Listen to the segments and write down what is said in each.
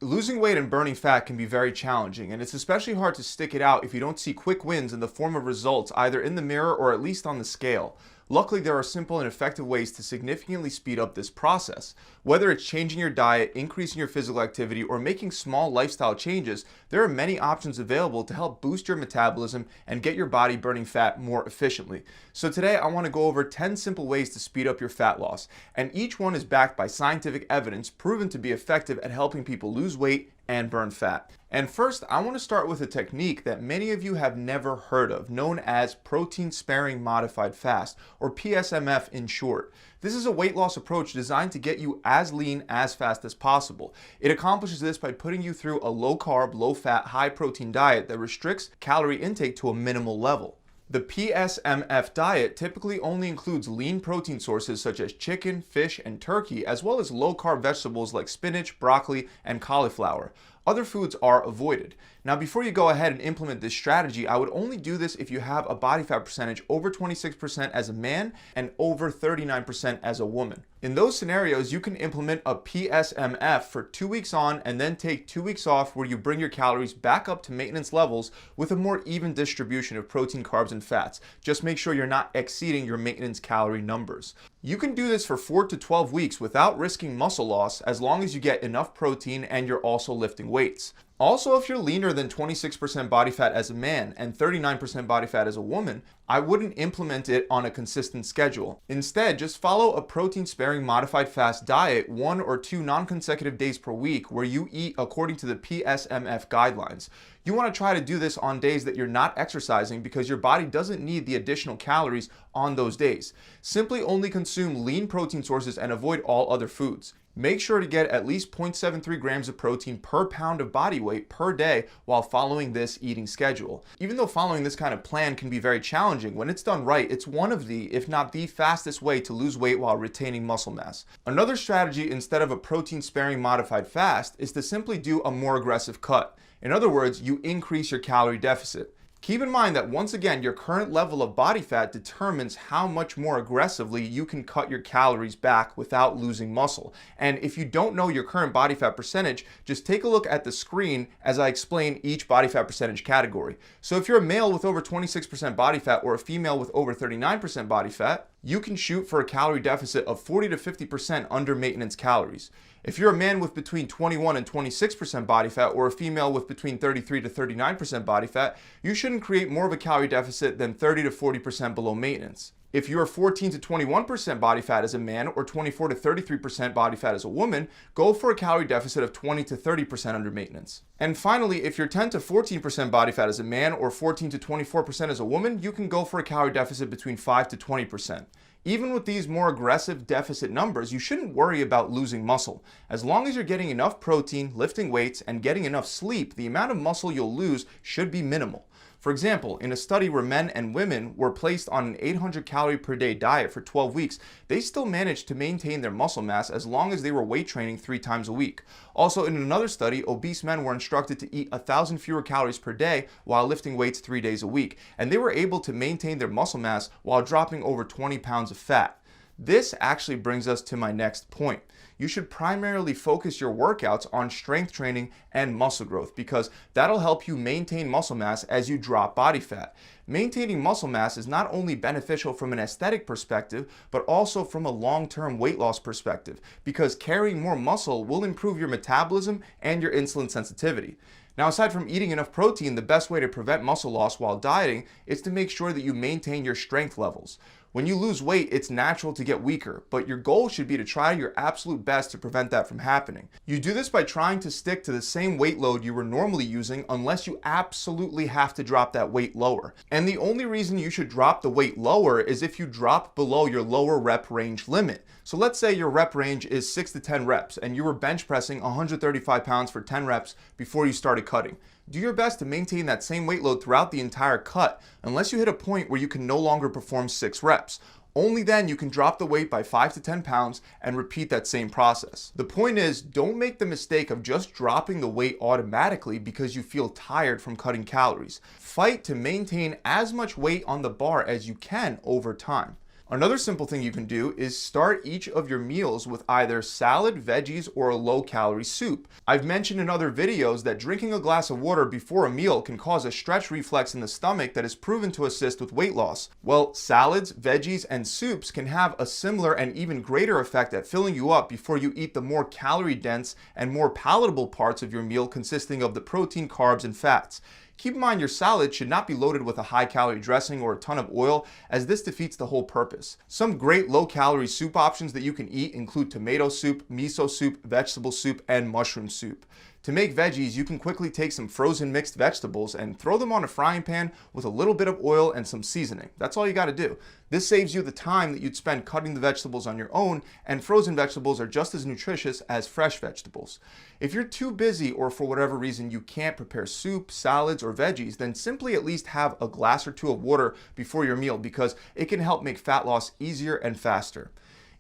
Losing weight and burning fat can be very challenging, and it's especially hard to stick it out if you don't see quick wins in the form of results either in the mirror or at least on the scale. Luckily, there are simple and effective ways to significantly speed up this process. Whether it's changing your diet, increasing your physical activity, or making small lifestyle changes, there are many options available to help boost your metabolism and get your body burning fat more efficiently. So today, I want to go over 10 simple ways to speed up your fat loss, and each one is backed by scientific evidence proven to be effective at helping people lose weight and burn fat. And first, I want to start with a technique that many of you have never heard of, known as protein sparing modified fast, or PSMF in short. This is a weight loss approach designed to get you as lean as fast as possible. It accomplishes this by putting you through a low carb, low fat, high protein diet that restricts calorie intake to a minimal level. The PSMF diet typically only includes lean protein sources such as chicken, fish, and turkey, as well as low-carb vegetables like spinach, broccoli, and cauliflower. Other foods are avoided. Now, before you go ahead and implement this strategy, I would only do this if you have a body fat percentage over 26% as a man and over 39% as a woman. In those scenarios, you can implement a PSMF for 2 weeks on and then take 2 weeks off, where you bring your calories back up to maintenance levels with a more even distribution of protein, carbs, and fats. Just make sure you're not exceeding your maintenance calorie numbers. You can do this for 4 to 12 weeks without risking muscle loss, as long as you get enough protein and you're also lifting weights. Also, if you're leaner than 26% body fat as a man and 39% body fat as a woman, I wouldn't implement it on a consistent schedule. Instead, just follow a protein-sparing modified fast diet 1 or 2 non-consecutive days per week, where you eat according to the PSMF guidelines. You want to try to do this on days that you're not exercising, because your body doesn't need the additional calories on those days. Simply only consume lean protein sources and avoid all other foods. Make sure to get at least 0.73 grams of protein per pound of body weight per day while following this eating schedule. Even though following this kind of plan can be very challenging, when it's done right, it's one of the, if not the fastest way to lose weight while retaining muscle mass. Another strategy, instead of a protein-sparing modified fast, is to simply do a more aggressive cut. In other words, you increase your calorie deficit. Keep in mind that once again, your current level of body fat determines how much more aggressively you can cut your calories back without losing muscle. And if you don't know your current body fat percentage, just take a look at the screen as I explain each body fat percentage category. So if you're a male with over 26% body fat or a female with over 39% body fat, you can shoot for a calorie deficit of 40 to 50% under maintenance calories. If you're a man with between 21 and 26% body fat, or a female with between 33 to 39% body fat, you shouldn't create more of a calorie deficit than 30 to 40% below maintenance. If you are 14 to 21% body fat as a man, or 24 to 33% body fat as a woman, go for a calorie deficit of 20 to 30% under maintenance. And finally, if you're 10 to 14% body fat as a man, or 14 to 24% as a woman, you can go for a calorie deficit between 5 to 20%. Even with these more aggressive deficit numbers, you shouldn't worry about losing muscle. As long as you're getting enough protein, lifting weights, and getting enough sleep, the amount of muscle you'll lose should be minimal. For example, in a study where men and women were placed on an 800 calorie per day diet for 12 weeks, they still managed to maintain their muscle mass as long as they were weight training 3 times a week. Also, in another study, obese men were instructed to eat 1,000 fewer calories per day while lifting weights 3 days a week, and they were able to maintain their muscle mass while dropping over 20 pounds of fat. This actually brings us to my next point. You should primarily focus your workouts on strength training and muscle growth, because that'll help you maintain muscle mass as you drop body fat. Maintaining muscle mass is not only beneficial from an aesthetic perspective, but also from a long-term weight loss perspective, because carrying more muscle will improve your metabolism and your insulin sensitivity. Now, aside from eating enough protein, the best way to prevent muscle loss while dieting is to make sure that you maintain your strength levels. When you lose weight, it's natural to get weaker, but your goal should be to try your absolute best to prevent that from happening. You do this by trying to stick to the same weight load you were normally using, unless you absolutely have to drop that weight lower. And the only reason you should drop the weight lower is if you drop below your lower rep range limit. So let's say your rep range is 6 to 10 reps and you were bench pressing 135 pounds for 10 reps before you started cutting. Do your best to maintain that same weight load throughout the entire cut, unless you hit a point where you can no longer perform 6 reps. Only then you can drop the weight by 5 to 10 pounds and repeat that same process. The point is, don't make the mistake of just dropping the weight automatically because you feel tired from cutting calories. Fight to maintain as much weight on the bar as you can over time. Another simple thing you can do is start each of your meals with either salad, veggies, or a low-calorie soup. I've mentioned in other videos that drinking a glass of water before a meal can cause a stretch reflex in the stomach that is proven to assist with weight loss. Well, salads, veggies, and soups can have a similar and even greater effect at filling you up before you eat the more calorie-dense and more palatable parts of your meal consisting of the protein, carbs, and fats. Keep in mind your salad should not be loaded with a high-calorie dressing or a ton of oil, as this defeats the whole purpose. Some great low-calorie soup options that you can eat include tomato soup, miso soup, vegetable soup, and mushroom soup. To make veggies, you can quickly take some frozen mixed vegetables and throw them on a frying pan with a little bit of oil and some seasoning. That's all you got to do. This saves you the time that you'd spend cutting the vegetables on your own, and frozen vegetables are just as nutritious as fresh vegetables. If you're too busy or for whatever reason you can't prepare soup, salads, or veggies, then simply at least have a glass or two of water before your meal, because it can help make fat loss easier and faster.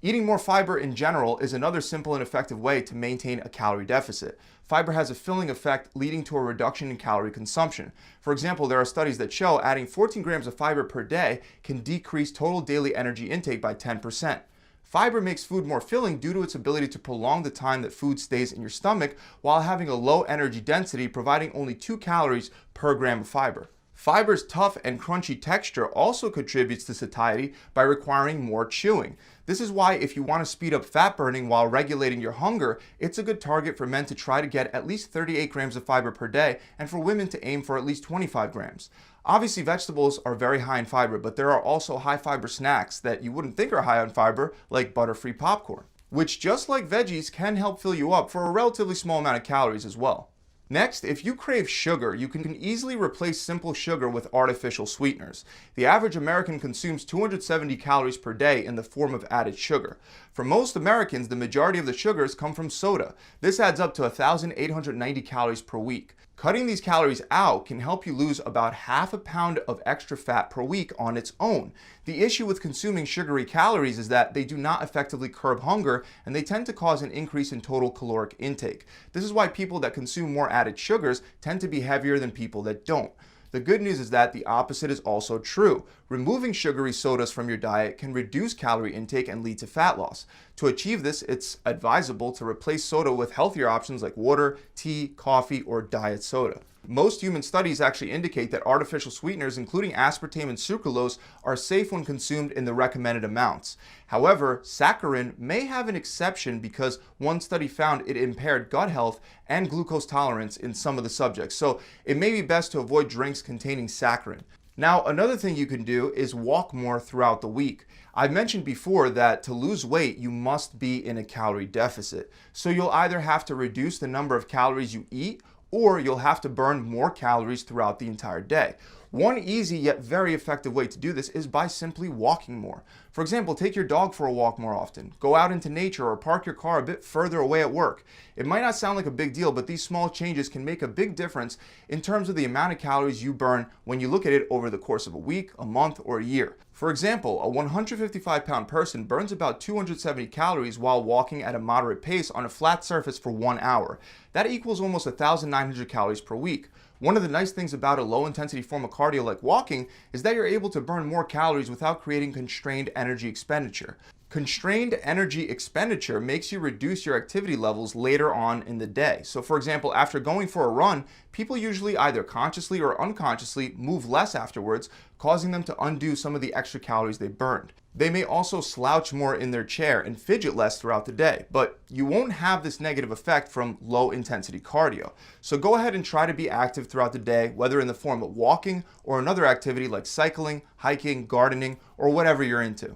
Eating more fiber in general is another simple and effective way to maintain a calorie deficit. Fiber has a filling effect, leading to a reduction in calorie consumption. For example, there are studies that show adding 14 grams of fiber per day can decrease total daily energy intake by 10%. Fiber makes food more filling due to its ability to prolong the time that food stays in your stomach while having a low energy density, providing only 2 calories per gram of fiber. Fiber's tough and crunchy texture also contributes to satiety by requiring more chewing. This is why if you want to speed up fat burning while regulating your hunger, it's a good target for men to try to get at least 38 grams of fiber per day, and for women to aim for at least 25 grams. Obviously, vegetables are very high in fiber, but there are also high fiber snacks that you wouldn't think are high in fiber, like butter-free popcorn, which, just like veggies, can help fill you up for a relatively small amount of calories as well. Next, if you crave sugar, you can easily replace simple sugar with artificial sweeteners. The average American consumes 270 calories per day in the form of added sugar. For most Americans, the majority of the sugars come from soda. This adds up to 1,890 calories per week. Cutting these calories out can help you lose about half a pound of extra fat per week on its own. The issue with consuming sugary calories is that they do not effectively curb hunger, and they tend to cause an increase in total caloric intake. This is why people that consume more added sugars tend to be heavier than people that don't. The good news is that the opposite is also true. Removing sugary sodas from your diet can reduce calorie intake and lead to fat loss. To achieve this, it's advisable to replace soda with healthier options like water, tea, coffee, or diet soda. Most human studies actually indicate that artificial sweeteners, including aspartame and sucralose, are safe when consumed in the recommended amounts. However, saccharin may have an exception because one study found it impaired gut health and glucose tolerance in some of the subjects, so it may be best to avoid drinks containing saccharin. Now, another thing you can do is walk more throughout the week. I've mentioned before that to lose weight, you must be in a calorie deficit. So you'll either have to reduce the number of calories you eat, or you'll have to burn more calories throughout the entire day. One easy yet very effective way to do this is by simply walking more. For example, take your dog for a walk more often. Go out into nature or park your car a bit further away at work. It might not sound like a big deal, but these small changes can make a big difference in terms of the amount of calories you burn when you look at it over the course of a week, a month, or a year. For example, a 155-pound person burns about 270 calories while walking at a moderate pace on a flat surface for 1 hour. That equals almost 1,900 calories per week. One of the nice things about a low-intensity form of cardio like walking is that you're able to burn more calories without creating constrained energy expenditure. Constrained energy expenditure makes you reduce your activity levels later on in the day. So for example, after going for a run, people usually either consciously or unconsciously move less afterwards, causing them to undo some of the extra calories they burned. They may also slouch more in their chair and fidget less throughout the day, but you won't have this negative effect from low intensity cardio. So go ahead and try to be active throughout the day, whether in the form of walking or another activity like cycling, hiking, gardening, or whatever you're into.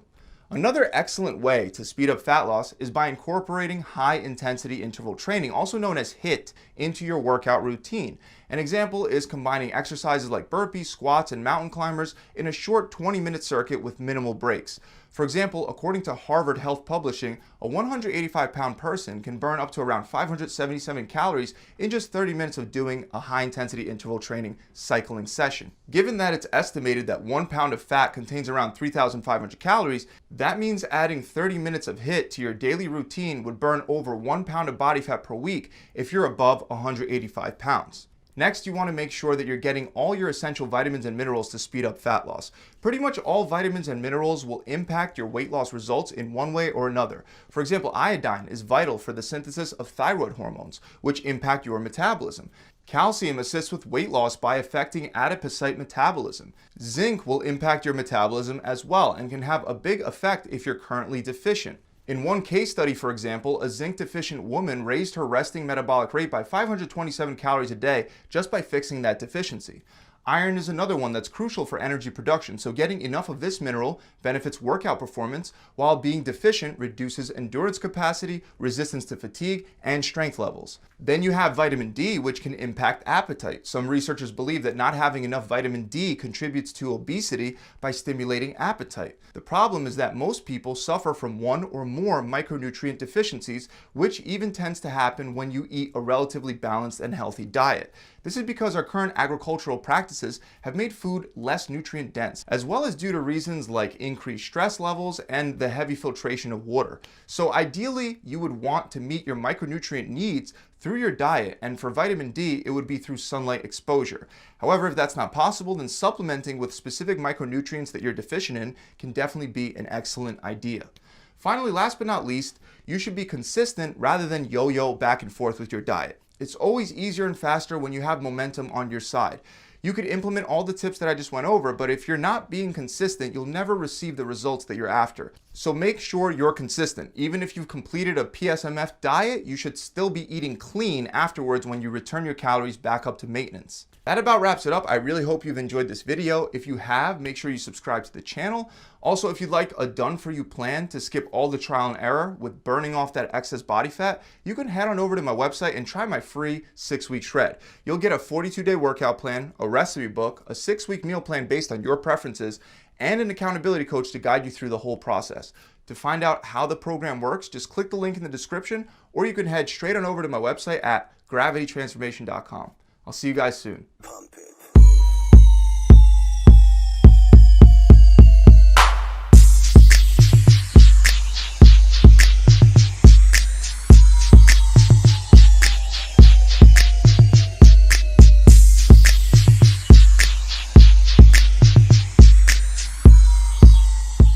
Another excellent way to speed up fat loss is by incorporating high-intensity interval training, also known as HIIT, into your workout routine. An example is combining exercises like burpees, squats, and mountain climbers in a short 20-minute circuit with minimal breaks. For example, according to Harvard Health Publishing, a 185-pound person can burn up to around 577 calories in just 30 minutes of doing a high-intensity interval training cycling session. Given that it's estimated that 1 pound of fat contains around 3,500 calories, that means adding 30 minutes of HIIT to your daily routine would burn over 1 pound of body fat per week if you're above 185 pounds. Next, you want to make sure that you're getting all your essential vitamins and minerals to speed up fat loss. Pretty much all vitamins and minerals will impact your weight loss results in one way or another. For example, iodine is vital for the synthesis of thyroid hormones, which impact your metabolism. Calcium assists with weight loss by affecting adipocyte metabolism. Zinc will impact your metabolism as well and can have a big effect if you're currently deficient. In one case study, for example, a zinc-deficient woman raised her resting metabolic rate by 527 calories a day just by fixing that deficiency. Iron is another one that's crucial for energy production, so getting enough of this mineral benefits workout performance, while being deficient reduces endurance capacity, resistance to fatigue, and strength levels. Then you have vitamin D, which can impact appetite. Some researchers believe that not having enough vitamin D contributes to obesity by stimulating appetite. The problem is that most people suffer from one or more micronutrient deficiencies, which even tends to happen when you eat a relatively balanced and healthy diet. This is because our current agricultural practices have made food less nutrient dense, as well as due to reasons like increased stress levels and the heavy filtration of water. So ideally, you would want to meet your micronutrient needs through your diet, and for vitamin D, it would be through sunlight exposure. However, if that's not possible, then supplementing with specific micronutrients that you're deficient in can definitely be an excellent idea. Finally, last but not least, you should be consistent rather than yo-yo back and forth with your diet. It's always easier and faster when you have momentum on your side. You could implement all the tips that I just went over, but if you're not being consistent, you'll never receive the results that you're after. So make sure you're consistent. Even if you've completed a PSMF diet, you should still be eating clean afterwards when you return your calories back up to maintenance. That about wraps it up. I really hope you've enjoyed this video. If you have, make sure you subscribe to the channel. Also, if you'd like a done-for-you plan to skip all the trial and error with burning off that excess body fat, you can head on over to my website and try my free 6-week shred. You'll get a 42-day workout plan, a recipe book, a 6-week meal plan based on your preferences, and an accountability coach to guide you through the whole process. To find out how the program works, just click the link in the description, or you can head straight on over to my website at gravitytransformation.com. I'll see you guys soon.